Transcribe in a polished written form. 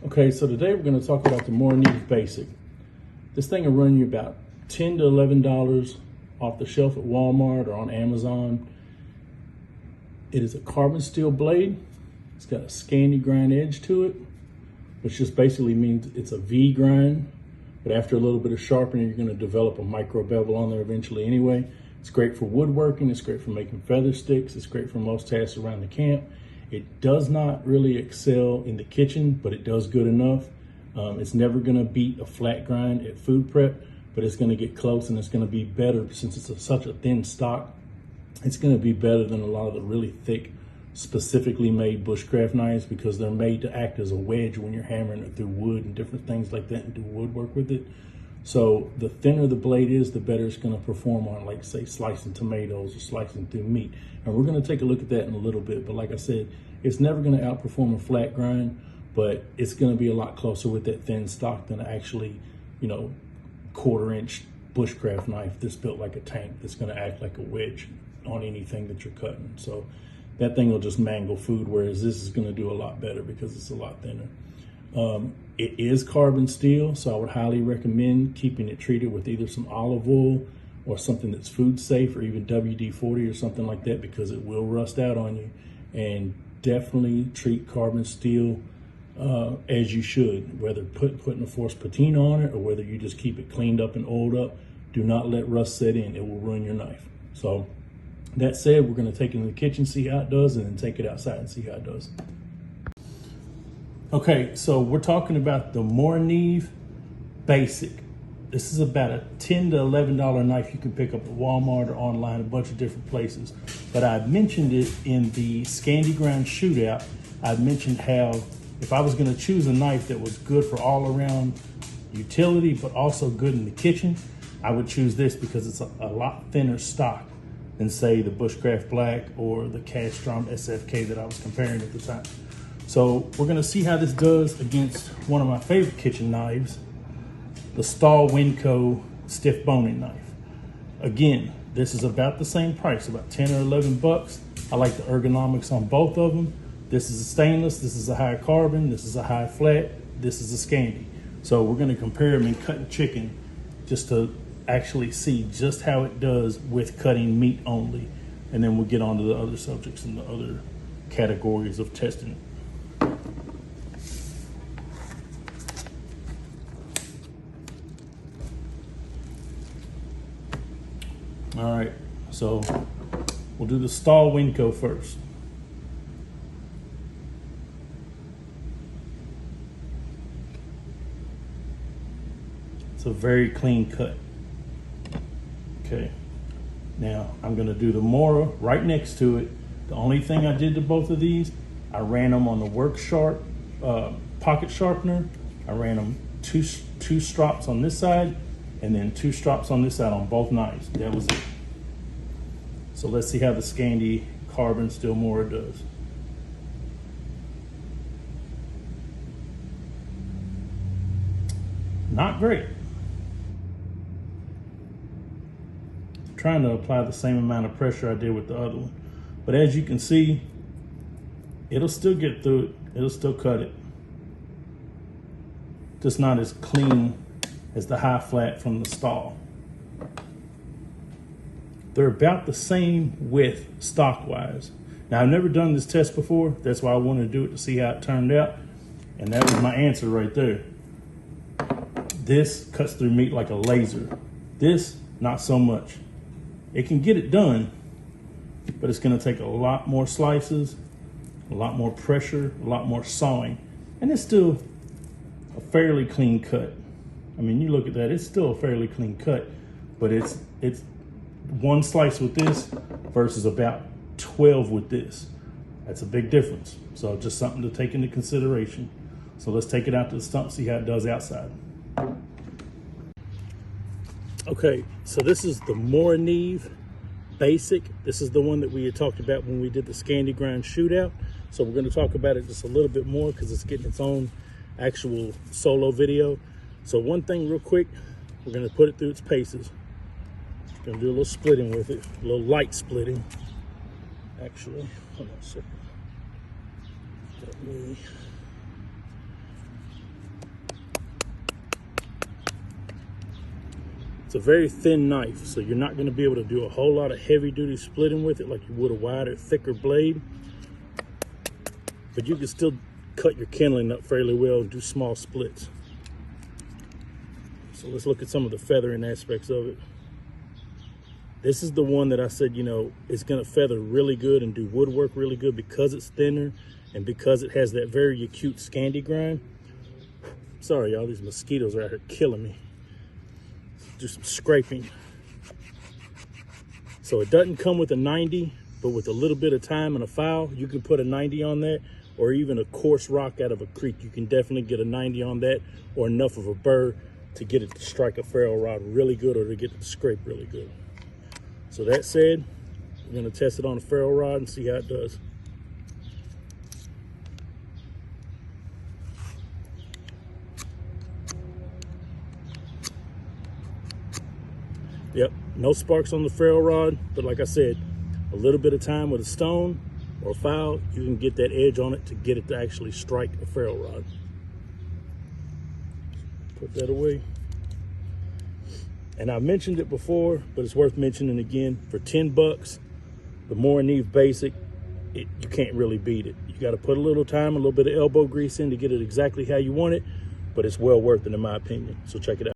Okay, so today we're going to talk about the Morakniv Basic. This thing will run you about $10 to $11 off the shelf at Walmart or on Amazon. It is a carbon steel blade. It's got a Scandi grind edge to it, which just basically means it's a V grind, but after a little bit of sharpening, you're going to develop a micro bevel on there eventually anyway. It's great for woodworking. It's great for making feather sticks. It's great for most tasks around the camp. It does not really excel in the kitchen, but it does good enough. It's never gonna beat a flat grind at food prep, but it's gonna get close, and it's gonna be better since it's such a thin stock. It's gonna be better than a lot of the really thick, specifically made bushcraft knives, because they're made to act as a wedge when you're hammering it through wood and different things like that and do woodwork with it. So the thinner the blade is, the better it's gonna perform on, like say, slicing tomatoes or slicing through meat. And we're gonna take a look at that in a little bit. But like I said, it's never gonna outperform a flat grind, but it's gonna be a lot closer with that thin stock than actually, 1/4-inch bushcraft knife that's built like a tank that's gonna act like a wedge on anything that you're cutting. So that thing will just mangle food, whereas this is gonna do a lot better because it's a lot thinner. It is carbon steel, so I would highly recommend keeping it treated with either some olive oil or something that's food safe, or even WD-40 or something like that, because it will rust out on you. And definitely treat carbon steel as you should, whether putting a force patina on it or whether you just keep it cleaned up and oiled up. Do not let rust set in. It will ruin your knife. So that said, we're going to take it in the kitchen, see how it does, and then take it outside and see how it does. Okay, so we're talking about the Morakniv Basic. This is about a $10 to $11 knife you can pick up at Walmart or online, a bunch of different places. But I mentioned it in the Scandi Grind Shootout. I mentioned how if I was gonna choose a knife that was good for all around utility, but also good in the kitchen, I would choose this because it's a lot thinner stock than say the Bushcraft Black or the Castrom SFK that I was comparing at the time. So we're gonna see how this does against one of my favorite kitchen knives, the Stahl Winco stiff boning knife. Again, this is about the same price, about 10 or 11 bucks. I like the ergonomics on both of them. This is a stainless, this is a high carbon, this is a high flat, this is a Scandi. So we're gonna compare them in cutting chicken just to actually see just how it does with cutting meat only. And then we'll get on to the other subjects and the other categories of testing. All right, so we'll do the Stahl Winco first. It's a very clean cut. Okay, now I'm gonna do the Mora right next to it. The only thing I did to both of these, I ran them on the Work Sharp pocket sharpener. I ran them two strops on this side and then 2 strops on this side on both knives. That was it. So let's see how the Scandi carbon steel Mora does. Not great. I'm trying to apply the same amount of pressure I did with the other one. But as you can see, it'll still get through it. It'll still cut it. Just not as clean as the high flat from the Stahl. They're about the same width stock wise. Now I've never done this test before. That's why I wanted to do it, to see how it turned out. And that was my answer right there. This cuts through meat like a laser. This, not so much. It can get it done, but it's gonna take a lot more slices, a lot more pressure, a lot more sawing. And it's still a fairly clean cut. I mean, you look at that, it's still a fairly clean cut, but it's one slice with this versus about 12 with this. That's a big difference. So just something to take into consideration. So let's take it out to the stump, see how it does outside. Okay, so this is the Morakniv Basic. This is the one that we had talked about when we did the Scandi Grind Shootout. So we're gonna talk about it just a little bit more because it's getting its own actual solo video. So one thing real quick, we're gonna put it through its paces. Gonna do a little splitting with it, a little light splitting. Actually, hold on a second. Let me It's a very thin knife, so you're not going to be able to do a whole lot of heavy duty splitting with it like you would a wider, thicker blade. But you can still cut your kindling up fairly well and do small splits. So let's look at some of the feathering aspects of it. This is the one that I said, you know, it's going to feather really good and do woodwork really good because it's thinner and because it has that very acute Scandi grind. Sorry, y'all, these mosquitoes are out here killing me. Do some scraping. So it doesn't come with a 90, but with a little bit of time and a file, you can put a 90 on that, or even a coarse rock out of a creek. You can definitely get a 90 on that, or enough of a burr to get it to strike a ferrule rod really good, or to get it to scrape really good. So that said, we're going to test it on a ferrule rod and see how it does. Yep, no sparks on the ferrule rod, but like I said, a little bit of time with a stone or a file, you can get that edge on it to get it to actually strike a ferrule rod. Put that away. And I mentioned it before, but it's worth mentioning again. For 10 bucks, the Morakniv Basic, you can't really beat it. You got to put a little time, a little bit of elbow grease in to get it exactly how you want it, but it's well worth it in my opinion. So check it out.